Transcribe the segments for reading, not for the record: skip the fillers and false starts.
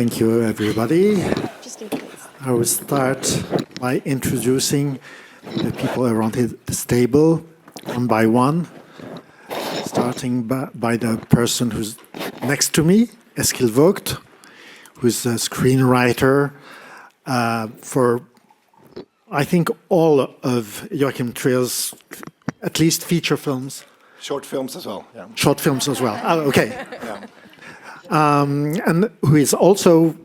Thank you, everybody. Just in case. I will start by introducing the people around this table, one by one, starting by the person who's next to me, Eskil Vogt, who's a screenwriter for, I think, all of Joachim Trier's, at least feature films. Short films as well. Yeah. Short films as well. Oh, okay. Yeah. And who is also,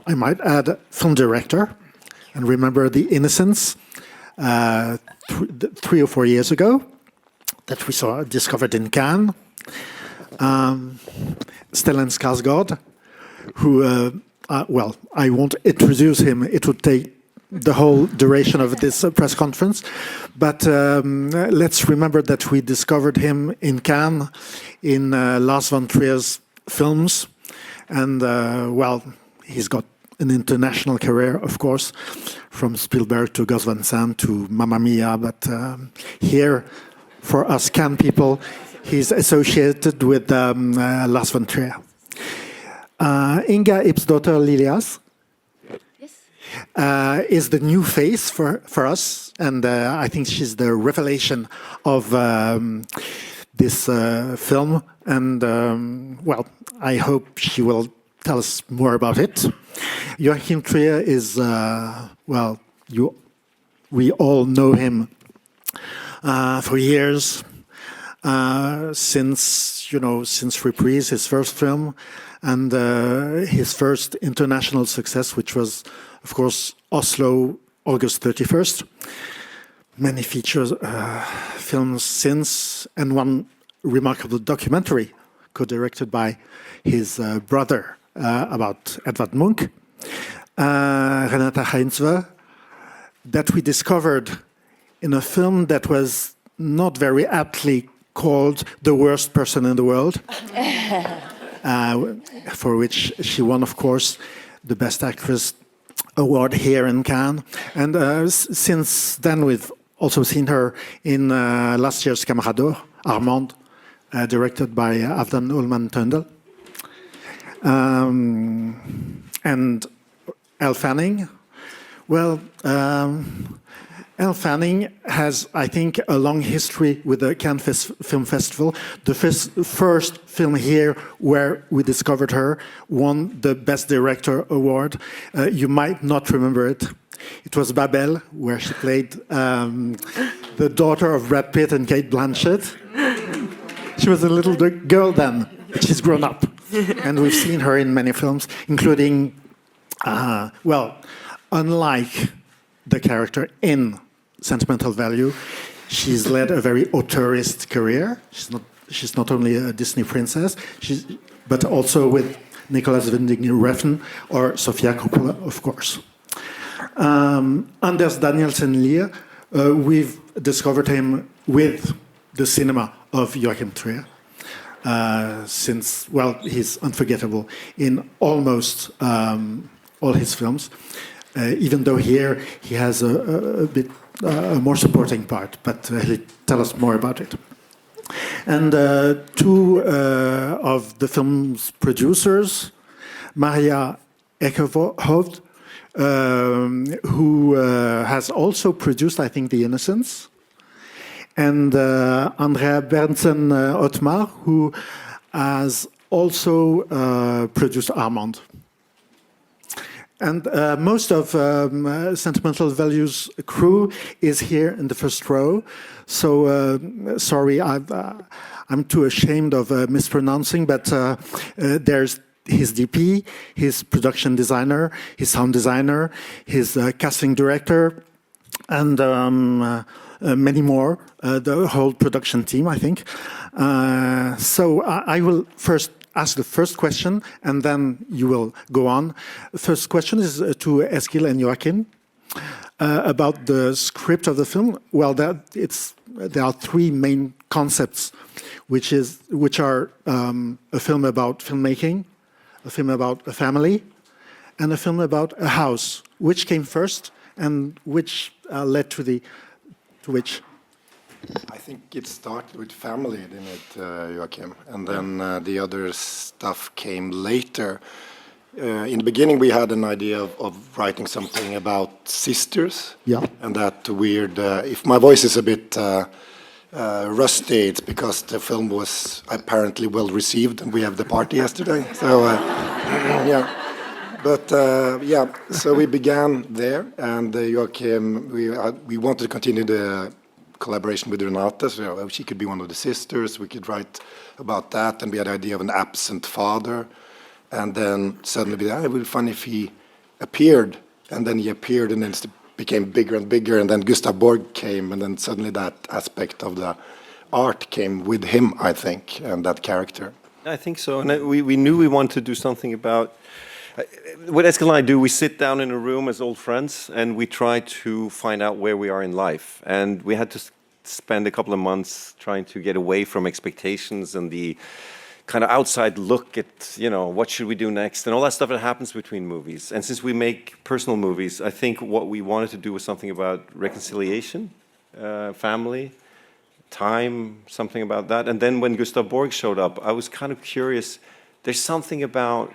I might add, film director. And remember The Innocents 3 or 4 years ago that we discovered in Cannes. Stellan Skarsgard, who, well, I won't introduce him. It would take the whole duration of this press conference. But let's remember that we discovered him in Cannes in Lars von Trier's films. And, well, he's got an international career, of course, from Spielberg to Gus Van Sant to Mamma Mia. But here, for us Cannes people, he's associated with Lars von Trier. Inga Ipsdotter Lilias is the new face for us, and I think she's the revelation of this film. And, well, I hope she will tell us more about it. Joachim Trier is, well, we all know him for years, since Reprise, his first film, and his first international success, which was, of course, Oslo, August 31st. Many features films since, and one remarkable documentary co-directed by his brother about Edvard Munch, Renata Heinzwe, that we discovered in a film that was not very aptly called The Worst Person in the World, for which she won, of course, the Best Actress award here in Cannes. And since then, we've also seen her in last year's Camarador, Armand, directed by Avdan Ullman Tøndel. And Elle Fanning. Well, Elle Fanning has, I think, a long history with the Cannes Film Festival. The first film here where we discovered her won the Best Director award. You might not remember it. It was Babel, where she played the daughter of Brad Pitt and Kate Blanchett. She was a little girl then, but she's grown up. And we've seen her in many films, including, well, unlike the character in Sentimental Value, she's led a very auteurist career. She's not only a Disney princess, but also with Nicolas Winding Refn or Sofia Coppola, of course. Anders Danielsen Lier, we've discovered him with the cinema of Joachim Trier. Since, well, he's unforgettable in almost all his films, even though here he has a bit more supporting part, but he'll tell us more about it. And two of the film's producers, Maria Ekerhoofd, who has also produced, I think, The Innocents, and Andrea Berntsen-Otmar, who has also produced Armand. And most of Sentimental Value's crew is here in the first row. So sorry, I'm too ashamed of mispronouncing, but there's his DP, his production designer, his sound designer, his casting director, and many more, the whole production team, I think. So I will first ask the first question, and then you will go on. The first question is to Eskil and Joachim about the script of the film. Well, there are three main concepts, which are a film about filmmaking, a film about a family, and a film about a house. Which came first, and which led to which? I think it started with family, didn't it, Joachim? And then the other stuff came later. In the beginning, we had an idea of writing something about sisters. Yeah. And that weird. If my voice is a bit rusty, it's because the film was apparently well received, and we have the party yesterday. So, yeah. But yeah, so we began there, and Joachim, we wanted to continue the collaboration with Renata. So she could be one of the sisters. We could write about that, and we had the idea of an absent father. And then suddenly, it would be fun if he appeared, and then he appeared, and then it became bigger and bigger, and then Gustav Borg came, and then suddenly that aspect of the art came with him, I think, and that character. I think so, and we knew we wanted to do something about. What Eskil and I do, we sit down in a room as old friends, and we try to find out where we are in life. And we had to spend a couple of months trying to get away from expectations and the kind of outside look at, what should we do next, and all that stuff that happens between movies. And since we make personal movies, I think what we wanted to do was something about reconciliation, family, time, something about that. And then when Gustav Borg showed up, I was kind of curious. There's something about,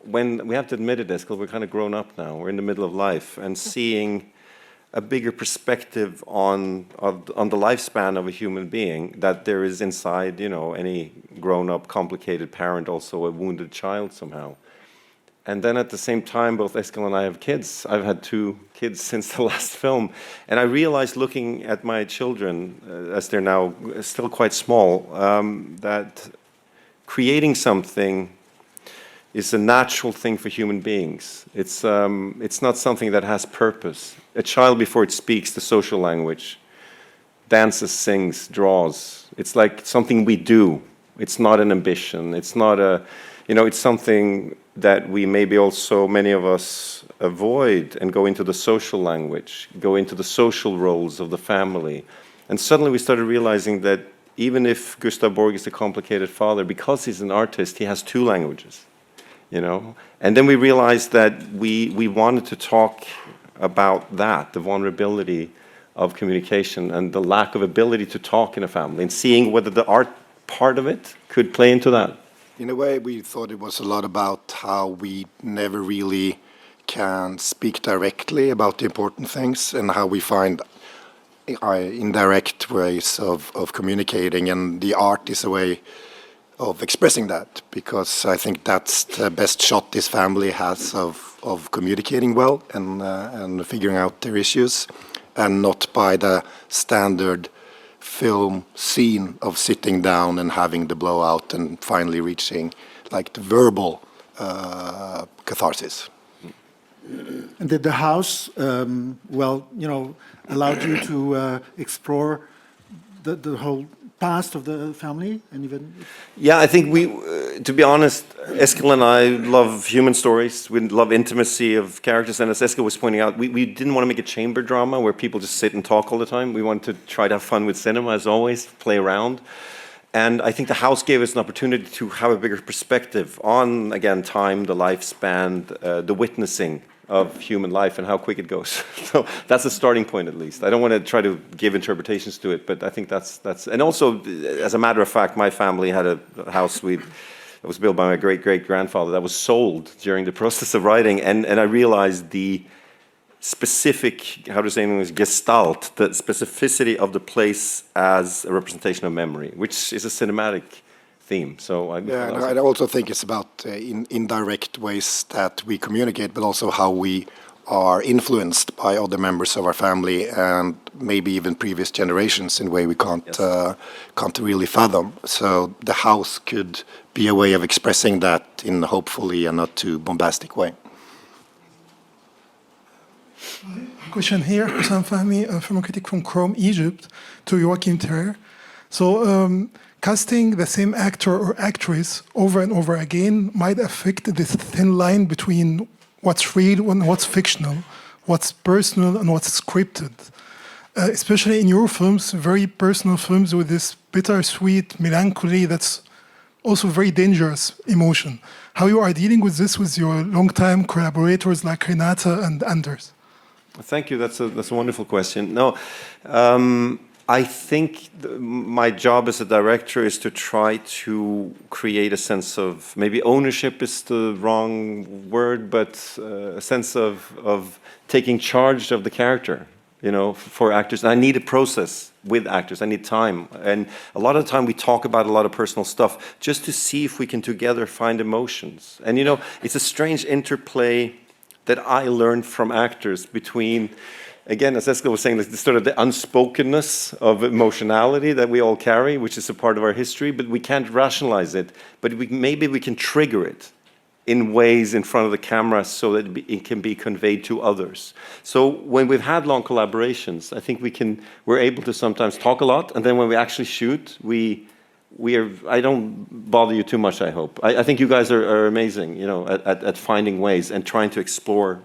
when we have to admit it, Eskil, we're kind of grown up now. We're in the middle of life, and seeing a bigger perspective on the lifespan of a human being, that there is inside, any grown-up, complicated parent, also a wounded child somehow. And then at the same time, both Eskil and I have kids. I've had 2 kids since the last film. And I realized, looking at my children, as they're now still quite small, that creating something is a natural thing for human beings. It's not something that has purpose. A child, before it speaks the social language, dances, sings, draws. It's like something we do. It's not an ambition. It's not it's something that we maybe also, many of us, avoid and go into the social language, go into the social roles of the family. And suddenly we started realizing that even if Gustav Borg is a complicated father, because he's an artist, he has 2 languages. And then we realized that we wanted to talk about that, the vulnerability of communication and the lack of ability to talk in a family, and seeing whether the art part of it could play into that. In a way, we thought it was a lot about how we never really can speak directly about the important things, and how we find indirect ways of communicating, and the art is a way of expressing that, because I think that's the best shot this family has of communicating well and figuring out their issues, and not by the standard film scene of sitting down and having the blowout and finally reaching like the verbal catharsis. And did the house, allowed you to explore the whole past of the family, and even? Yeah, I think to be honest, Eskil and I love human stories. We love intimacy of characters, and as Eskil was pointing out, we didn't want to make a chamber drama where people just sit and talk all the time. We wanted to try to have fun with cinema, as always, play around. And I think the house gave us an opportunity to have a bigger perspective on, again, time, the lifespan, the witnessing of human life and how quick it goes. So that's a starting point, at least. I don't want to try to give interpretations to it, but I think that's. And also, as a matter of fact, my family had a house that was built by my great-great-grandfather that was sold during the process of writing, and I realized the specific, how to say in English, gestalt, the specificity of the place as a representation of memory, which is a cinematic theme. So I also think it's about indirect ways that we communicate, but also how we are influenced by other members of our family, and maybe even previous generations in a way we can't really fathom. So the house could be a way of expressing that in hopefully a not too bombastic way. Question here, Stellan Skarsgard, a film critic from Chrome, Egypt, to Joachim Terrer. So, casting the same actor or actress over and over again might affect this thin line between what's real and what's fictional, what's personal and what's scripted. Especially in your films, very personal films with this bittersweet melancholy that's also very dangerous emotion. How you are dealing with this with your long-time collaborators like Renata and Anders? Thank you. That's a wonderful question. No, I think my job as a director is to try to create a sense of, maybe ownership is the wrong word, but a sense of taking charge of the character, you know, for actors. And I need a process with actors. I need time. And a lot of the time we talk about a lot of personal stuff just to see if we can together find emotions. And, you know, it's a strange interplay that I learned from actors between, again, as Eskil was saying, the sort of the unspokenness of emotionality that we all carry, which is a part of our history, but we can't rationalize it. But maybe we can trigger it in ways in front of the camera so that it can be conveyed to others. So when we've had long collaborations, I think we're able to sometimes talk a lot, and then when we actually shoot, I don't bother you too much, I hope. I think you guys are amazing, you know, at finding ways and trying to explore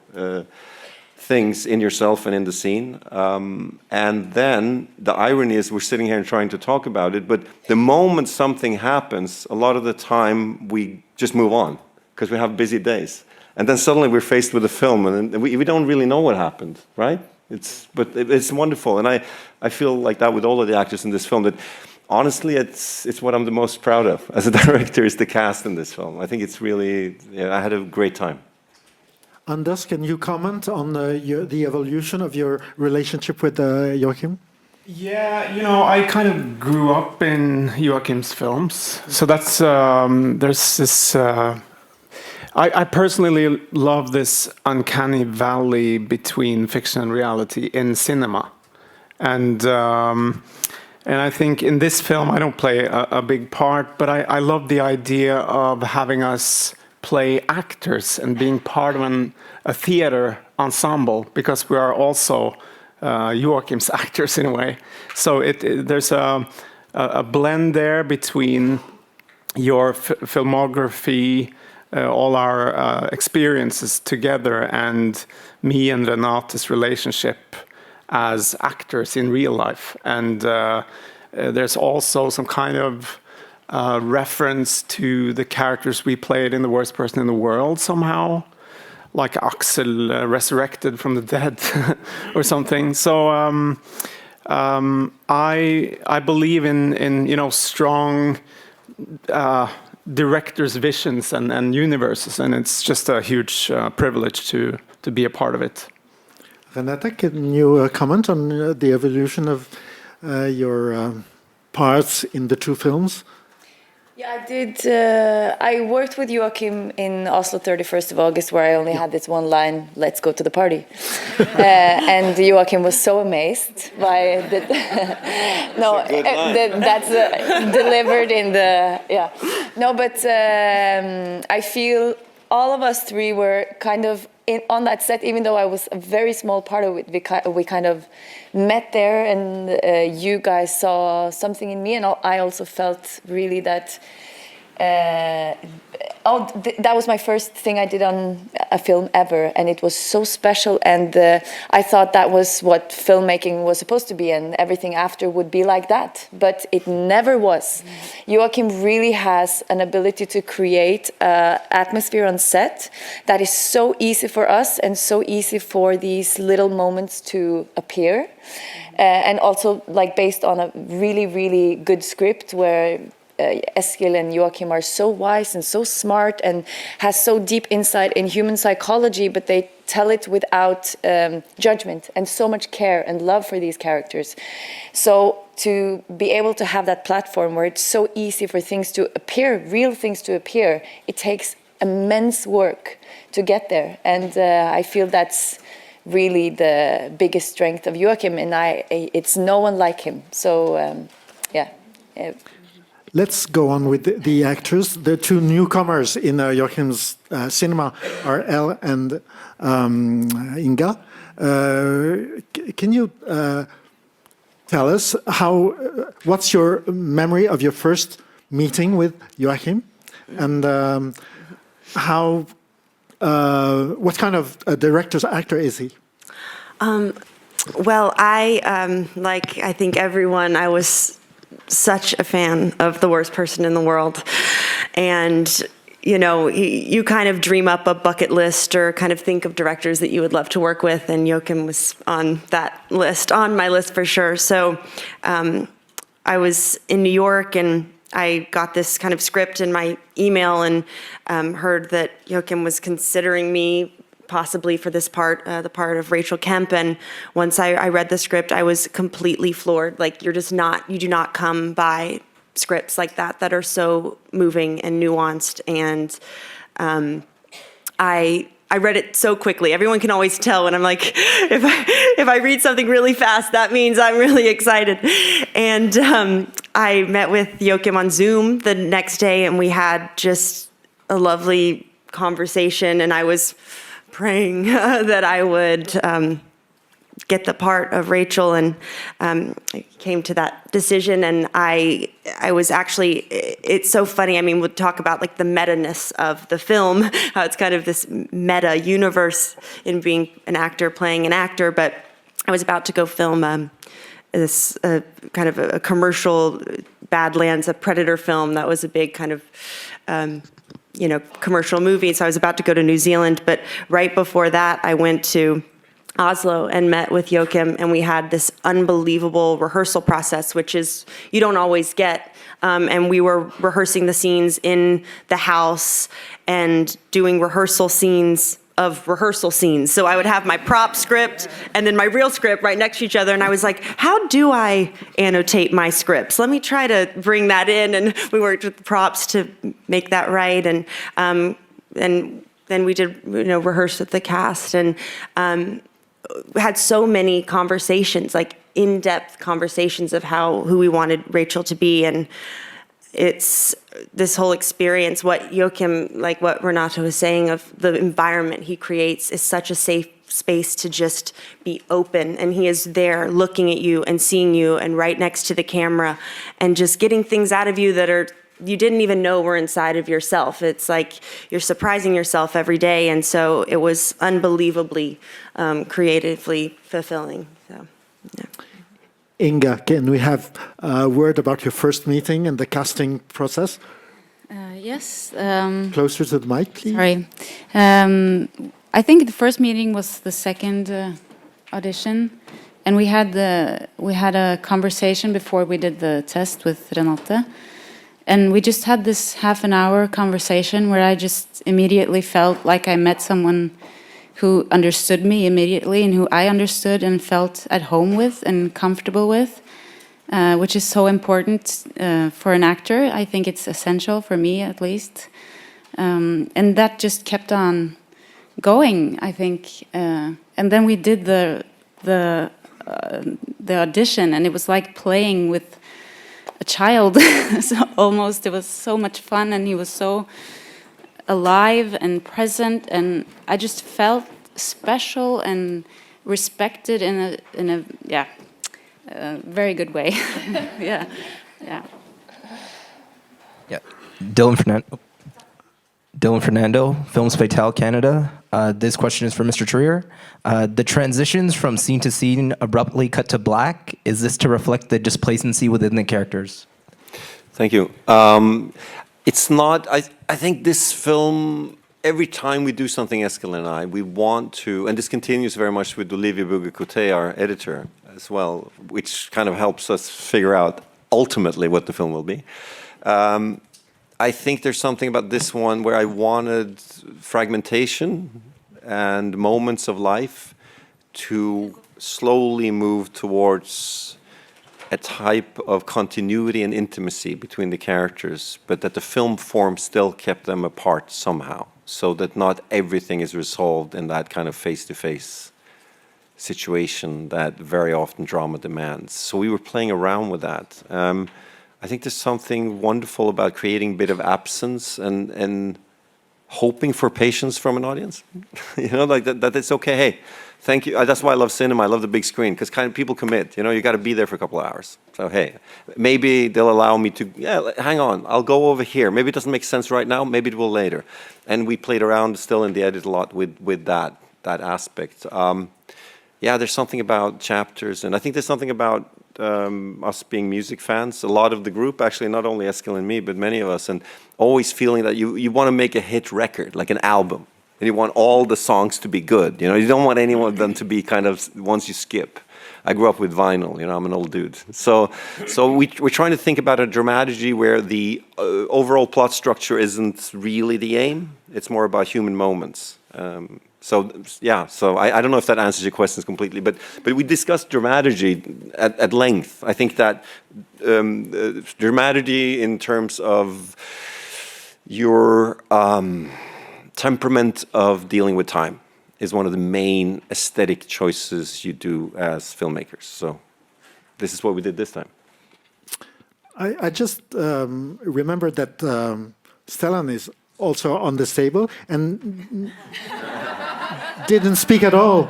things in yourself and in the scene. And then the irony is we're sitting here and trying to talk about it, but the moment something happens, a lot of the time we just move on because we have busy days. And then suddenly we're faced with a film and we don't really know what happened, right? But it's wonderful. And I feel like that with all of the actors in this film, that honestly, it's what I'm the most proud of as a director, is the cast in this film. I think it's really, I had a great time. Anders, can you comment on the evolution of your relationship with Joachim? Yeah, you know, I kind of grew up in Joachim's films, so that's there's this. I personally love this uncanny valley between fiction and reality in cinema, and I think in this film I don't play a big part, but I love the idea of having us play actors and being part of a theater ensemble, because we are also Joachim's actors in a way. So there's a blend there between your filmography, all our experiences together, and me and Renate's relationship as actors in real life. And there's also some kind of reference to the characters we played in The Worst Person in the World somehow, like Axel resurrected from the dead or something. So I believe in you know, strong directors' visions and universes, and it's just a huge privilege to be a part of it. Renate, can you comment on the evolution of your parts in the two films? Yeah, I did. I worked with Joachim in Oslo 31st of August, where I only had this one line, "Let's go to the party." And Joachim was so amazed by the... No, that's delivered in the... Yeah. No, but I feel all of us three were kind of on that set, even though I was a very small part of it. We kind of met there, and you guys saw something in me, and I also felt really that that was my first thing I did on a film ever, and it was so special, and I thought that was what filmmaking was supposed to be, and everything after would be like that, but it never was. Joachim really has an ability to create an atmosphere on set that is so easy for us and so easy for these little moments to appear, and also like based on a really, really good script where Eskil and Joachim are so wise and so smart and has so deep insight in human psychology, but they tell it without judgment and so much care and love for these characters. So to be able to have that platform where it's so easy for things to appear, real things to appear, it takes immense work to get there. And I feel that's really the biggest strength of Joachim, and it's no one like him. So yeah. Let's go on with the actors. The two newcomers in Joachim's cinema are Elle and Inga. Can you tell us what's your memory of your first meeting with Joachim, and what kind of a director's actor is he? Well, I think everyone, I was such a fan of The Worst Person in the World, and you know, you kind of dream up a bucket list or kind of think of directors that you would love to work with, and Joachim was on that list, on my list for sure. So I was in New York, and I got this kind of script in my email, and heard that Joachim was considering me possibly for this part, the part of Rachel Kemp. And once I read the script, I was completely floored. Like, you do not come by scripts like that are so moving and nuanced. And I read it so quickly. Everyone can always tell when I'm like, if I read something really fast, that means I'm really excited. And I met with Joachim on Zoom the next day, and we had just a lovely conversation, and I was praying that I would get the part of Rachel, and I came to that decision. And I was actually, it's so funny. I mean, we'll talk about like the meta-ness of the film, how it's kind of this meta universe in being an actor playing an actor. But I was about to go film this kind of a commercial Badlands, a Predator film that was a big kind of commercial movie. So I was about to go to New Zealand, but right before that, I went to Oslo and met with Joachim, and we had this unbelievable rehearsal process, which is you don't always get. And we were rehearsing the scenes in the house and doing rehearsal scenes of rehearsal scenes. So I would have my prop script and then my real script right next to each other. And I was like, how do I annotate my scripts? Let me try to bring that in. And we worked with the props to make that right. And then we did, rehearse with the cast, and had so many conversations, like in-depth conversations of who we wanted Rachel to be. And it's this whole experience, what Joachim, like what Renato was saying, of the environment he creates is such a safe space to just be open. And he is there looking at you and seeing you and right next to the camera and just getting things out of you that you didn't even know were inside of yourself. It's like you're surprising yourself every day. And so it was unbelievably creatively fulfilling. So, yeah. Inga, can we have a word about your first meeting and the casting process? Yes. Closer to the mic, please. Sorry. I think the first meeting was the second audition, and we had a conversation before we did the test with Renate, and we just had this half an hour conversation where I just immediately felt like I met someone who understood me immediately and who I understood and felt at home with and comfortable with, which is so important for an actor. I think it's essential for me, at least. And that just kept on going, I think. And then we did the audition, and it was like playing with a child. So almost, it was so much fun, and he was so alive and present, and I just felt special and respected in a very good way. Yeah. Dylan Fernando, Films Fatale Canada. This question is for Mr. Trier. The transitions from scene to scene abruptly cut to black, is this to reflect the displacency within the characters? Thank you. It's not, I think this film, every time we do something, Eskil and I, we want to, and this continues very much with Olivier Bouguer-Coté, our editor, as well, which kind of helps us figure out ultimately what the film will be. I think there's something about this one where I wanted fragmentation and moments of life to slowly move towards a type of continuity and intimacy between the characters, but that the film form still kept them apart somehow, so that not everything is resolved in that kind of face-to-face situation that very often drama demands. So we were playing around with that. I think there's something wonderful about creating a bit of absence and hoping for patience from an audience. Like that it's okay. Hey, thank you. That's why I love cinema. I love the big screen, because kind of people commit. You got to be there for a couple of hours. So hey, maybe they'll allow me to. Yeah, hang on. I'll go over here. Maybe it doesn't make sense right now. Maybe it will later. And we played around still in the edit a lot with that aspect. There's something about chapters, and I think there's something about us being music fans, a lot of the group, actually, not only Eskil and me, but many of us, and always feeling that you want to make a hit record, like an album, and you want all the songs to be good. You know, you don't want any of them to be kind of ones you skip. I grew up with vinyl, you know, I'm an old dude. So we're trying to think about a dramaturgy where the overall plot structure isn't really the aim. It's more about human moments. So I don't know if that answers your questions completely, but we discussed dramaturgy at length. I think that dramaturgy in terms of your temperament of dealing with time is one of the main aesthetic choices you do as filmmakers. So this is what we did this time. I just remember that Stellan is also on this table and didn't speak at all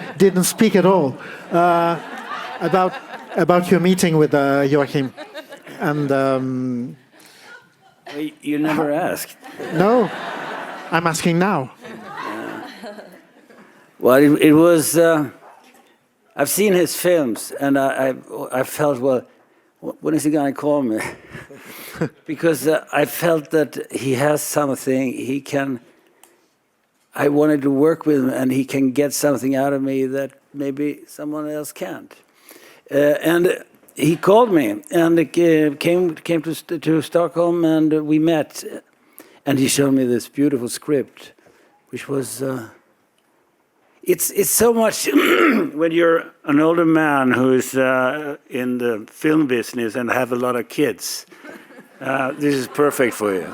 about your meeting with Joachim. And you never asked. No, I'm asking now. Well, it was. I've seen his films, and I felt, well, when is he going to call me? Because I felt that he has something he can. I wanted to work with him, and he can get something out of me that maybe someone else can't. And he called me and came to Stockholm, and we met. And he showed me this beautiful script, which was. It's so much when you're an older man who's in the film business and have a lot of kids. This is perfect for you.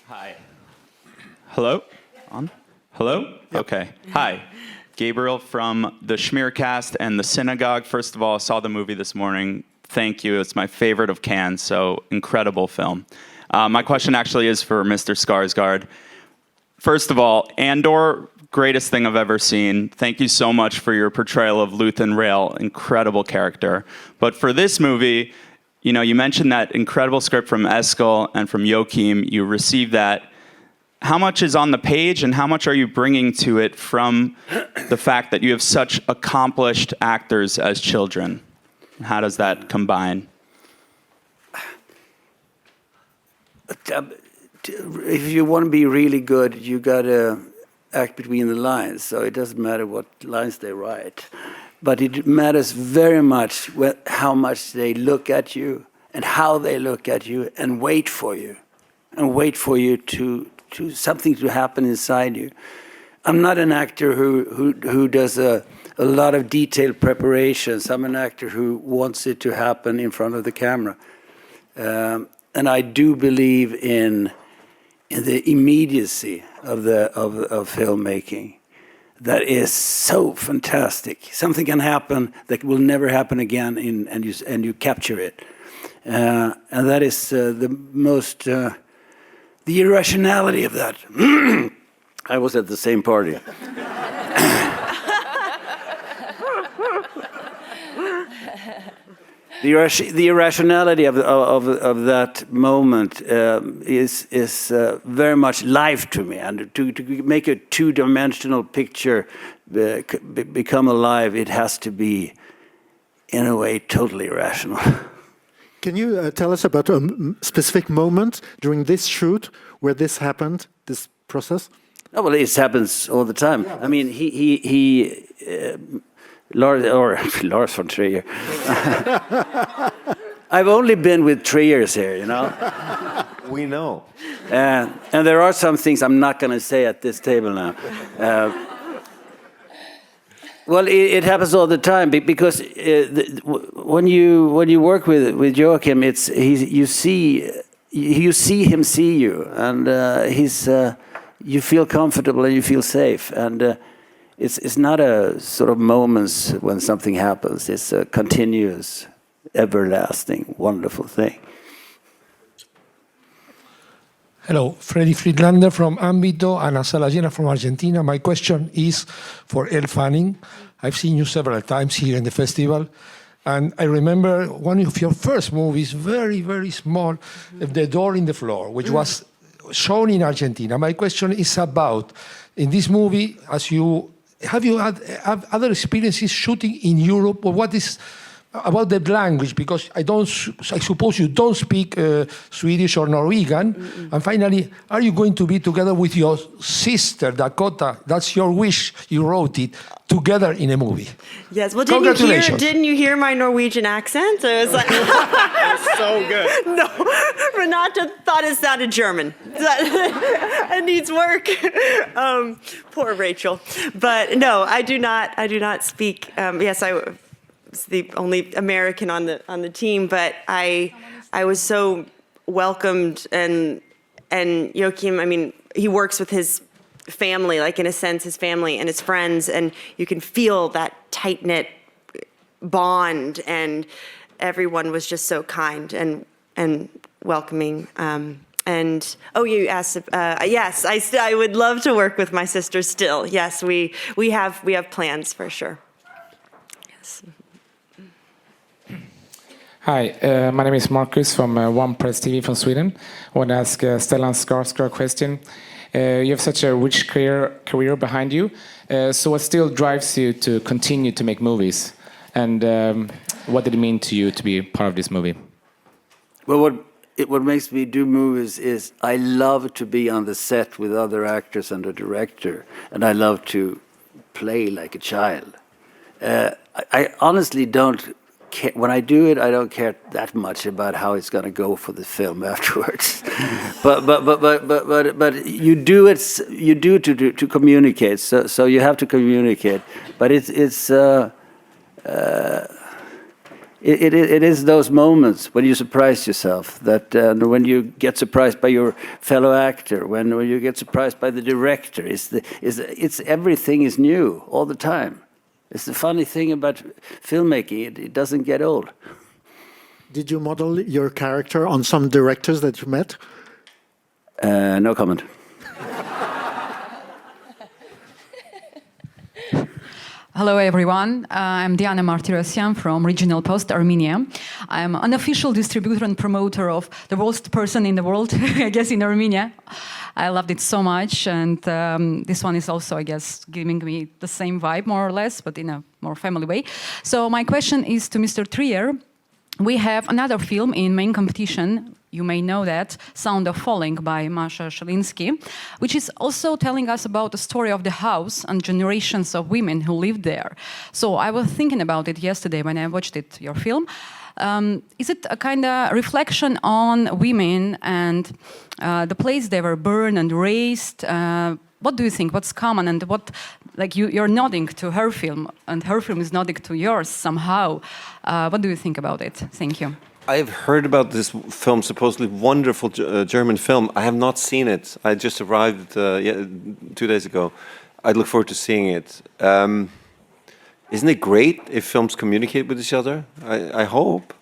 Hi. Hello? On? Hello? Yep. Okay. Hi. Gabriel from the Schmearcast and the Synagogue. First of all, I saw the movie this morning. Thank you. It's my favorite of Cannes, so incredible film. My question actually is for Mr. Skarsgard. First of all, Andor, greatest thing I've ever seen. Thank you so much for your portrayal of Luthen Rael, incredible character. But for this movie, you know, you mentioned that incredible script from Eskil and from Joachim. You received that. How much is on the page, and how much are you bringing to it from the fact that you have such accomplished actors as children? How does that combine? If you want to be really good, you got to act between the lines. So it doesn't matter what lines they write. But it matters very much how much they look at you and how they look at you and wait for you. And wait for you to something to happen inside you. I'm not an actor who does a lot of detailed preparations. I'm an actor who wants it to happen in front of the camera. And I do believe in the immediacy of filmmaking. That is so fantastic. Something can happen that will never happen again, and you capture it. And that is the most the irrationality of that. I was at the same party. The irrationality of that moment is very much live to me, and to make a two-dimensional picture become alive, it has to be, in a way, totally irrational. Can you tell us about a specific moment during this shoot where this happened, this process? Oh, well, it happens all the time. Yeah, I mean, he Lars von Trier. I've only been with Triers here, you know. We know. And there are some things I'm not going to say at this table now. Well, it happens all the time because when you work with Joachim, you see him see you, and you feel comfortable and you feel safe, and. It's not a sort of moments when something happens. It's a continuous, everlasting, wonderful thing. Hello, Freddy Friedlander from Ámbito, Ana Salallena from Argentina. My question is for Elle Fanning. I've seen you several times here in the festival, and I remember one of your first movies, very, very small, The Door in the Floor, which was shown in Argentina. My question is about, in this movie, as you have you had have other experiences shooting in Europe, or what is about the language? Because I suppose you don't speak Swedish or Norwegian. And finally, are you going to be together with your sister Dakota? That's your wish. You wrote it together in a movie. Yes. Well, Congratulations. didn't you hear my Norwegian accent? It was like So good. no. Renata thought it sounded German. It needs work. Poor Rachel. But no, I do not speak. Yes, I was the only American on the team, but I was so welcomed, and Joachim, I mean, he works with his family, like in a sense, his family and his friends, and you can feel that tight-knit bond, and everyone was just so kind and welcoming. And you asked, yes, I would love to work with my sister still. Yes, we have plans for sure. Yes. Hi, my name is Marcus from OnePress TV from Sweden. I want to ask Stellan Skarsgard a question. You have such a rich career behind you. So what still drives you to continue to make movies? And what did it mean to you to be part of this movie? Well, what makes me do movies is I love to be on the set with other actors and the director, and I love to play like a child. I honestly don't care. When I do it, I don't care that much about how it's going to go for the film afterwards. but you do it. You do to communicate. So you have to communicate. But it is those moments when you surprise yourself, that when you get surprised by your fellow actor, when you get surprised by the director, it's everything is new all the time. It's the funny thing about filmmaking; it doesn't get old. Did you model your character on some directors that you met? No comment. Hello, everyone. I'm Diana Martirosyan from Regional Post, Armenia. I'm an official distributor and promoter of The Worst Person in the World, I guess, in Armenia. I loved it so much, and this one is also, I guess, giving me the same vibe, more or less, but in a more family way. So my question is to Mr. Trier. We have another film in main competition. You may know that, Sound of Falling by Masha Shalinsky, which is also telling us about the story of the house and generations of women who lived there. So I was thinking about it yesterday when I watched your film. Is it a kind of reflection on women and the place they were born and raised? What do you think? What's common, and what, like you're nodding to her film, and her film is nodding to yours somehow. What do you think about it? Thank you. I've heard about this film, supposedly wonderful German film. I have not seen it. I just arrived 2 days ago. I look forward to seeing it. Isn't it great if films communicate with each other? I hope.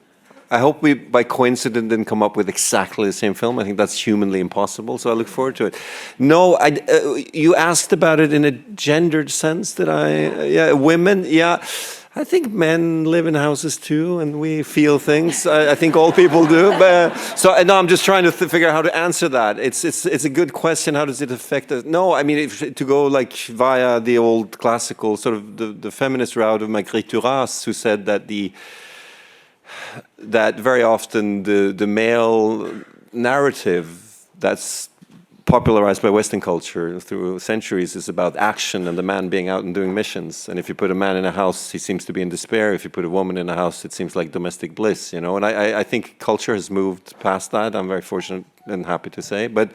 I hope we, by coincidence, didn't come up with exactly the same film. I think that's humanly impossible, so I look forward to it. No, you asked about it in a gendered sense. Women, yeah. I think men live in houses too, and we feel things. I think all people do. No, I'm just trying to figure out how to answer that. It's a good question. How does it affect us? No, I mean, to go like via the old classical sort of the feminist route of Marguerite Duras, who said that that very often the male narrative that's popularized by Western culture through centuries is about action and the man being out and doing missions. And if you put a man in a house, he seems to be in despair. If you put a woman in a house, it seems like domestic bliss, you know. And I think culture has moved past that. I'm very fortunate and happy to say. But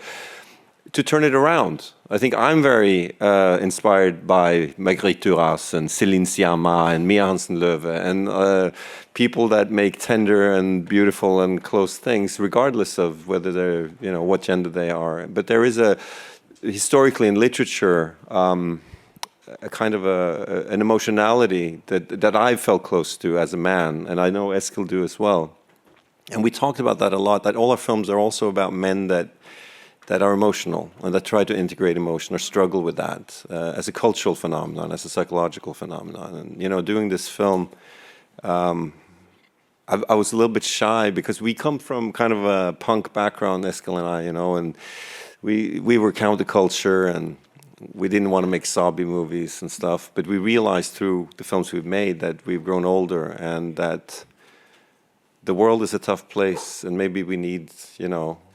to turn it around, I think I'm very inspired by Marguerite Duras and Céline Sciamma and Mia Hansen-Løve and people that make tender and beautiful and close things, regardless of whether they're, you know, what gender they are. But there is historically in literature, a kind of an emotionality that I've felt close to as a man, and I know Eskil do as well. And we talked about that a lot, that all our films are also about men that are emotional and that try to integrate emotion or struggle with that as a cultural phenomenon, as a psychological phenomenon. And, you know, doing this film, I was a little bit shy because we come from kind of a punk background, Eskil and I, you know, and we were counterculture, and we didn't want to make zombie movies and stuff, but we realized through the films we've made that we've grown older and that the world is a tough place, and maybe we need,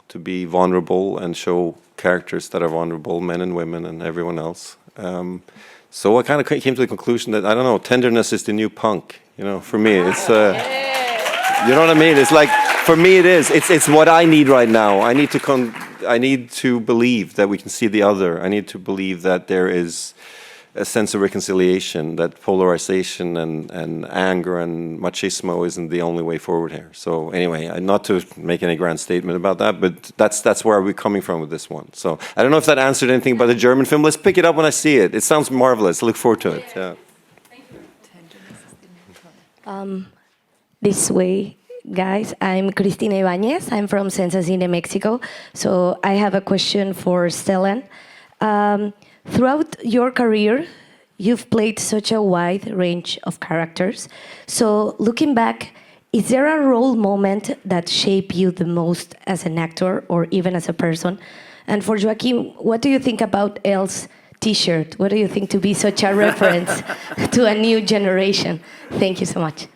to be vulnerable and show characters that are vulnerable, men and women and everyone else. So I kind of came to the conclusion that, I don't know, tenderness is the new punk. For me, it's, you know what I mean? It's like, for me it is. It's what I need right now. I need to believe that we can see the other. I need to believe that there is a sense of reconciliation, that polarization and anger and machismo isn't the only way forward here. So anyway, not to make any grand statement about that, but that's where we're coming from with this one. So I don't know if that answered anything about the German film. Let's pick it up when I see it. It sounds marvelous. I look forward to it. Yeah. This way, guys. I'm Cristina Ibanez. I'm from Sensacine, Mexico. So I have a question for Stellan. Throughout your career, you've played such a wide range of characters. So looking back, is there a role moment that shaped you the most as an actor or even as a person? And for Joachim, what do you think about Elle's T-shirt? What do you think to be such a reference to a new generation? Thank you so much.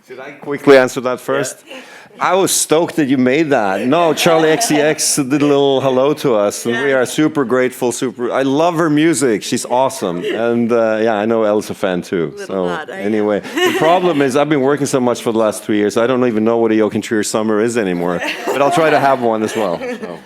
Did I quickly answer that first? Yeah. I was stoked that you made that. No, Charlie XCX did a little hello to us, and we are super grateful. I love her music. She's awesome. And I know Elle's a fan too. So anyway, the problem is I've been working so much for the last 3 years, I don't even know what a Joachim Trier summer is anymore. But I'll try to have one as well. So.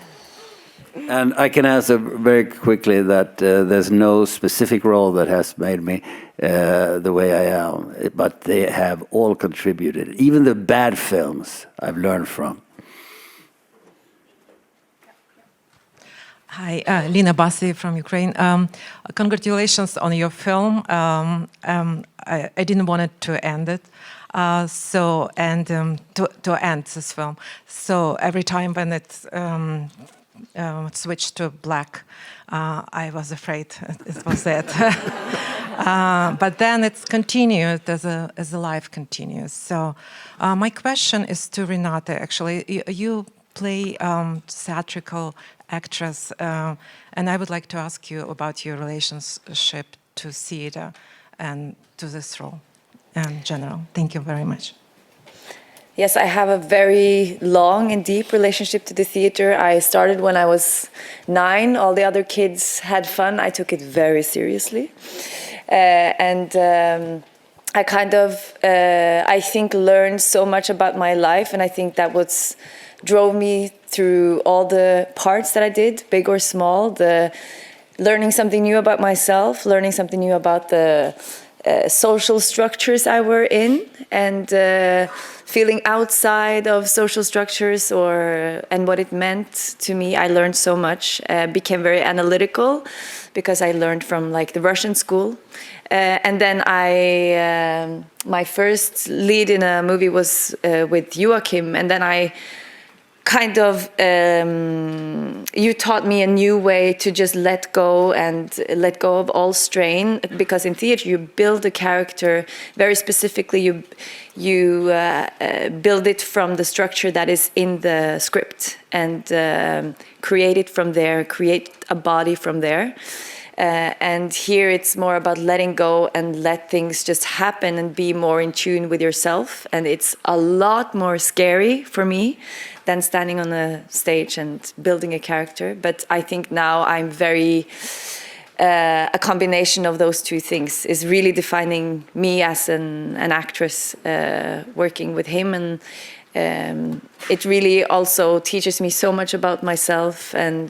And I can answer very quickly that there's no specific role that has made me the way I am, but they have all contributed. Even the bad films I've learned from. Hi, Lina Bassi from Ukraine. Congratulations on your film. I didn't want it to end it. To end this film. So every time when it's switched to black, I was afraid it was it. But then it's continued as the life continues. So my question is to Renate. Actually, you play theatrical actress, and I would like to ask you about your relationship to theater and to this role in general. Thank you very much. Yes, I have a very long and deep relationship to the theater. I started when I was 9. All the other kids had fun. I took it very seriously. I kind of, I think, learned so much about my life, and I think that drove me through all the parts that I did, big or small, learning something new about myself, learning something new about the social structures I were in, and feeling outside of social structures and what it meant to me. I learned so much, became very analytical because I learned from the Russian school. And then my first lead in a movie was with Joachim, and then I kind of, you taught me a new way to just let go of all strain, because in theater you build a character very specifically. You build it from the structure that is in the script and create it from there, create a body from there. And here it's more about letting go and let things just happen and be more in tune with yourself. And it's a lot more scary for me than standing on a stage and building a character. But I think now I'm very, a combination of those two things is really defining me as an actress, working with him. And it really also teaches me so much about myself and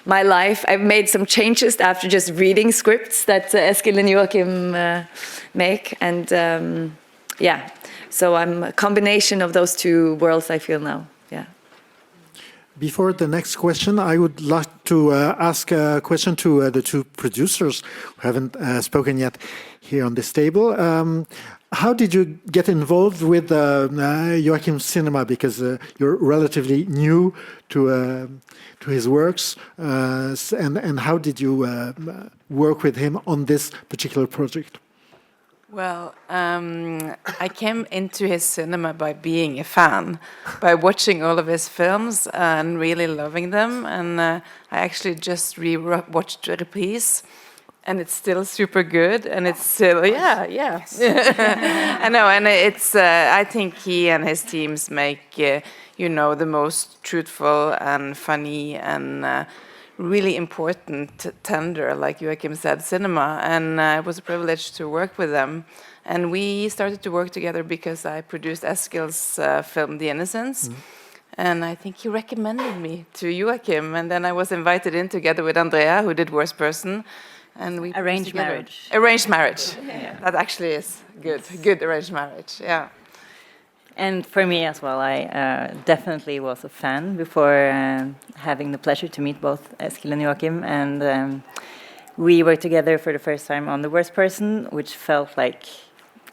my life. I've made some changes after just reading scripts that Eskil and Joachim make. And so I'm a combination of those two worlds, I feel now. Yeah. Before the next question, I would like to ask a question to the two producers who haven't spoken yet here on this table. How did you get involved with Joachim's cinema? Because you're relatively new to his works, and how did you work with him on this particular project? Well, I came into his cinema by being a fan, by watching all of his films and really loving them. And I actually just watched Reprise and it's still super good, and it's still I know, and it's I think he and his teams make the most truthful and funny and really important, tender, like Joachim said, cinema, and it was a privilege to work with them. And we started to work together because I produced Eskil's film The Innocents. And I think he recommended me to Joachim, and then I was invited in together with Andrea, who did Worst Person, and we arranged marriage. Arranged marriage. That actually is good arranged marriage. Yeah. And for me as well, I definitely was a fan before having the pleasure to meet both Eskil and Joachim, and we worked together for the first time on The Worst Person, which felt like,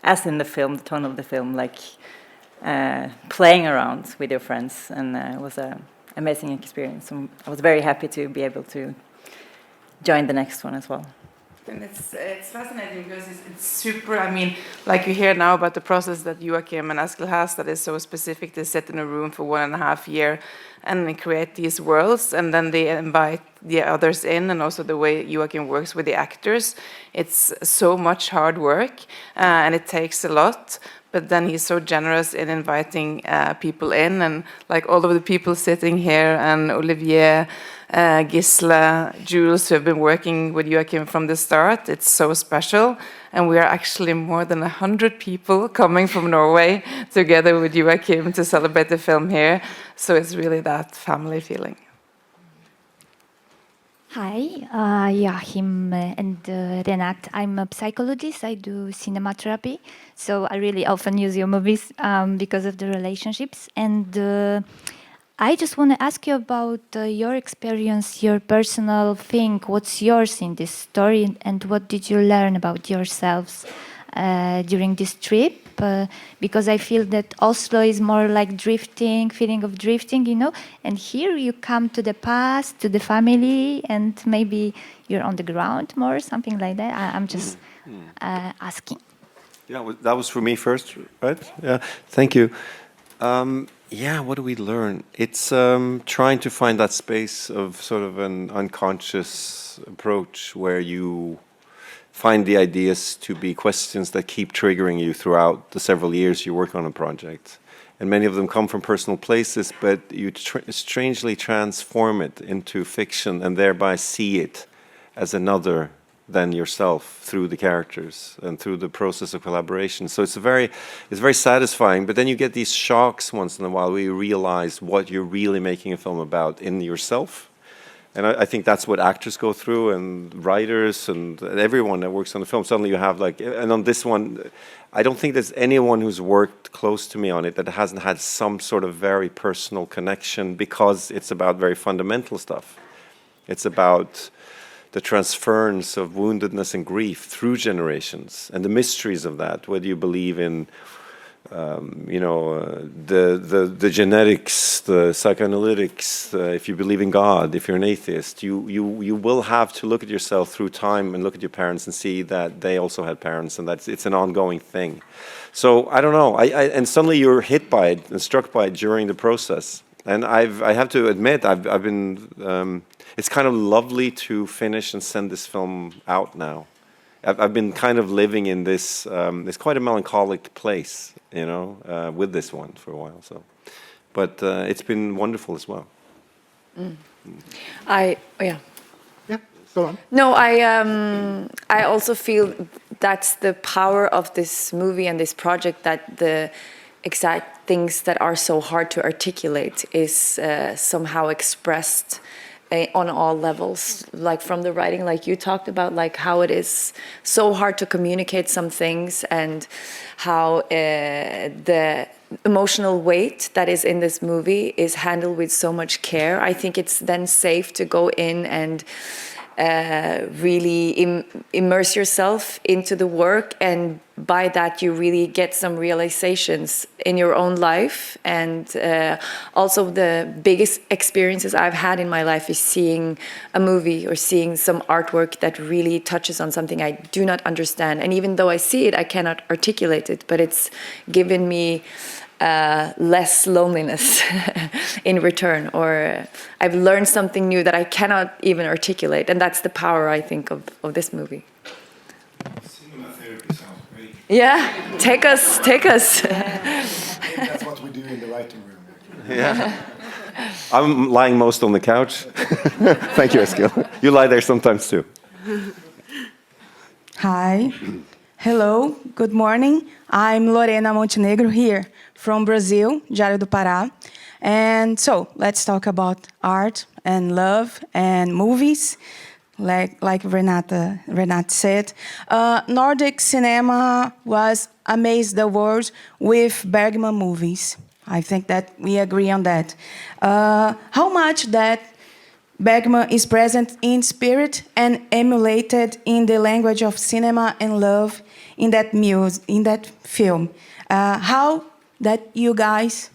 as in the film, the tone of the film, like playing around with your friends, and it was an amazing experience. And I was very happy to be able to join the next one as well. And it's fascinating because it's super, I mean, like you hear now about the process that Joachim and Eskil has that is so specific. They sit in a room for 1.5 years and they create these worlds, and then they invite the others in, and also the way Joachim works with the actors. It's so much hard work, and it takes a lot. But then he's so generous in inviting people in, and like all of the people sitting here, and Olivier, Gisle, Jules, who have been working with Joachim from the start. It's so special, and we are actually more than 100 people coming from Norway together with Joachim to celebrate the film here. So it's really that family feeling. Hi, Joachim and Renat. I'm a psychologist. I do cinema therapy. So I really often use your movies because of the relationships. And I just want to ask you about your experience, your personal thing. What's yours in this story, and what did you learn about yourselves during this trip? Because I feel that Oslo is more like drifting, feeling of drifting, and here you come to the past, to the family, and maybe you're on the ground more, something like that. I'm just asking. Yeah, that was for me first, right? Yeah, thank you. What do we learn? It's trying to find that space of sort of an unconscious approach where you find the ideas to be questions that keep triggering you throughout the several years you work on a project. And many of them come from personal places, but you strangely transform it into fiction and thereby see it as another than yourself through the characters and through the process of collaboration. So it's very satisfying, but then you get these shocks once in a while where you realize what you're really making a film about in yourself. And I think that's what actors go through, and writers, and everyone that works on the film. Suddenly you have and on this one, I don't think there's anyone who's worked close to me on it that hasn't had some sort of very personal connection, because it's about very fundamental stuff. It's about the transference of woundedness and grief through generations, and the mysteries of that, whether you believe in the genetics, the psychoanalytics, if you believe in God, if you're an atheist, you will have to look at yourself through time and look at your parents and see that they also had parents, and that it's an ongoing thing. So I don't know, and suddenly you're hit by it and struck by it during the process. And I have to admit, I've been. It's kind of lovely to finish and send this film out now. I've been kind of living in this. It's quite a melancholic place, with this one for a while. So, but it's been wonderful as well. Yeah. Go on. No, I also feel that's the power of this movie and this project, that the exact things that are so hard to articulate is somehow expressed on all levels, like from the writing, like you talked about, like how it is so hard to communicate some things, and how the emotional weight that is in this movie is handled with so much care. I think it's then safe to go in and really immerse yourself into the work, and by that you really get some realizations in your own life. And also the biggest experiences I've had in my life is seeing a movie or seeing some artwork that really touches on something I do not understand, and even though I see it, I cannot articulate it, but it's given me less loneliness in return, or I've learned something new that I cannot even articulate, and that's the power, I think, of this movie. Cinema therapy sounds great. Yeah, take us. That's what we do in the writing room. Yeah. I'm lying most on the couch. Thank you, Eskil. You lie there sometimes too. Hi. Hello. Good morning. I'm Lorena Montenegro here from Brazil, Diário do Pará. And so let's talk about art and love and movies. Like Renata said, Nordic cinema was amazed the world with Bergman movies. I think that we agree on that. How much that Bergman is present in spirit and emulated in the language of cinema and love in that film. How that you guys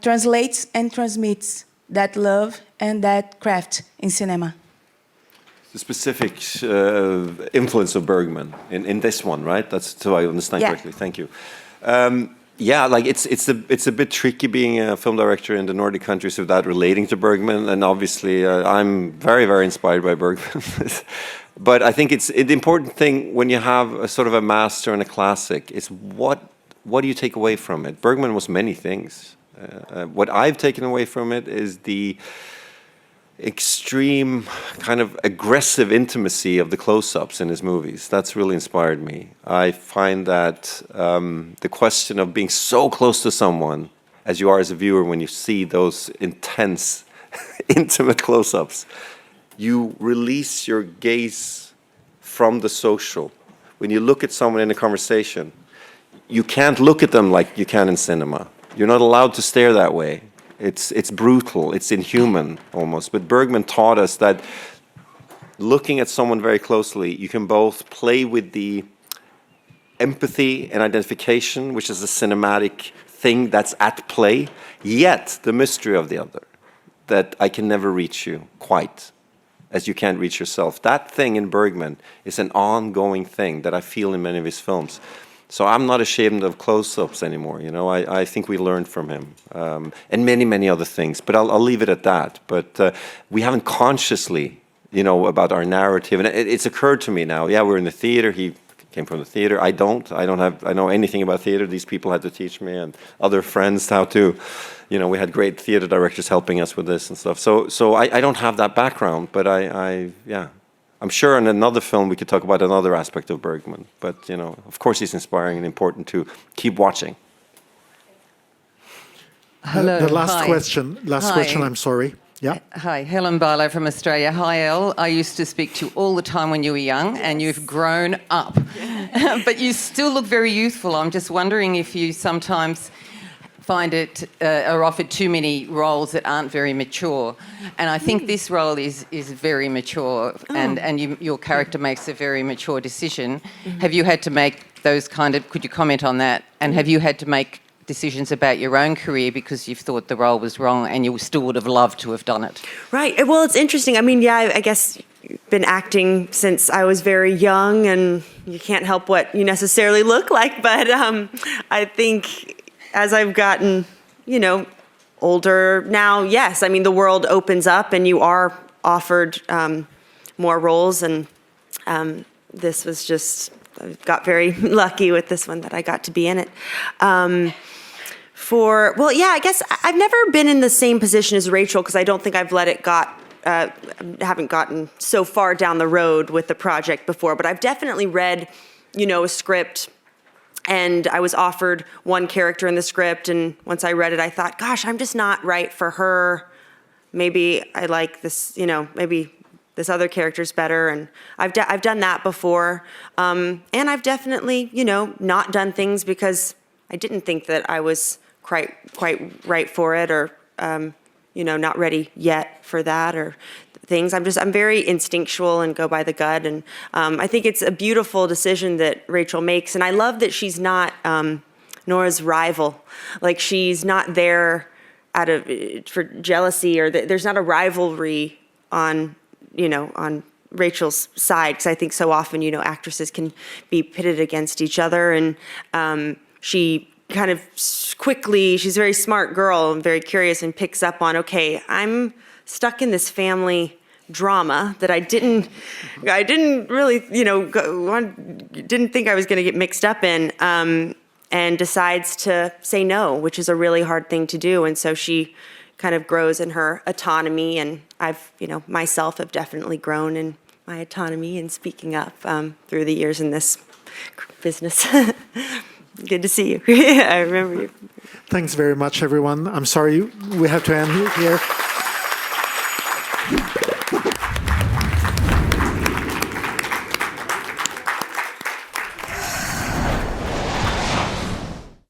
translates and transmits that love and that craft in cinema. The specific influence of Bergman in this one, right? That's so I understand correctly. Thank you. Yeah, like it's a bit tricky being a film director in the Nordic countries without relating to Bergman, and obviously I'm very, very inspired by Bergman. But I think the important thing when you have a sort of a master and a classic is what do you take away from it? Bergman was many things. What I've taken away from it is the extreme kind of aggressive intimacy of the close-ups in his movies. That's really inspired me. I find that the question of being so close to someone as you are as a viewer when you see those intense, intimate close-ups, you release your gaze from the social. When you look at someone in a conversation, you can't look at them like you can in cinema. You're not allowed to stare that way. It's brutal, it's inhuman almost. But Bergman taught us that looking at someone very closely, you can both play with the empathy and identification, which is a cinematic thing that's at play, yet the mystery of the other, that I can never reach you quite as you can't reach yourself. That thing in Bergman is an ongoing thing that I feel in many of his films. So I'm not ashamed of close-ups anymore. You know, I think we learned from him, and many, many other things. But I'll leave it at that. But we haven't consciously, you know, about our narrative. And it's occurred to me now. Yeah, we're in the theater. He came from the theater. I know anything about theater. These people had to teach me, and other friends how to. You know, we had great theater directors helping us with this and stuff. So I don't have that background, but yeah. I'm sure in another film we could talk about another aspect of Bergman, but you know, of course, he's inspiring and important to keep watching. Hello. The last hi. question. Last Hi. question. I'm sorry. Yeah. Hi, Helen Barlow from Australia. Hi, Elle. I used to speak to you all the time when you were young, and you've grown up, but you still look very youthful. I'm just wondering if you sometimes find it are offered too many roles that aren't very mature, and I think this role is very mature, and your character makes a very mature decision. Have you had to make those kind of? Could you comment on that? And have you had to make decisions about your own career because you've thought the role was wrong and you still would have loved to have done it? Right. Well, it's interesting. I mean, yeah, I guess been acting since I was very young, and you can't help what you necessarily look like, but I think as I've gotten, you know, older now, yes, I mean, the world opens up and you are offered more roles, and this was just, I got very lucky with this one that I got to be in it. Well, yeah, I guess I've never been in the same position as Rachel, because I don't think I've haven't gotten so far down the road with the project before, but I've definitely read, you know, a script, and I was offered one character in the script, and once I read it, I thought, gosh, I'm just not right for her. Maybe I like this, you know, maybe this other character's better, and I've done that before. And I've definitely, you know, not done things because I didn't think that I was quite right for it, or, you know, not ready yet for that, or things. I'm very instinctual and go by the gut, and I think it's a beautiful decision that Rachel makes, and I love that she's not Nora's rival. Like, she's not there for jealousy, or there's not a rivalry on, you know, on Rachel's side, because I think so often, you know, actresses can be pitted against each other, and she kind of quickly, she's a very smart girl and very curious, and picks up on, okay, I'm stuck in this family drama that I didn't really, didn't think I was going to get mixed up in, and decides to say no, which is a really hard thing to do. And so she kind of grows in her autonomy, and I've, myself have definitely grown in my autonomy and speaking up through the years in this business. Good to see you. I remember you. Thanks very much, everyone. I'm sorry we have to end here.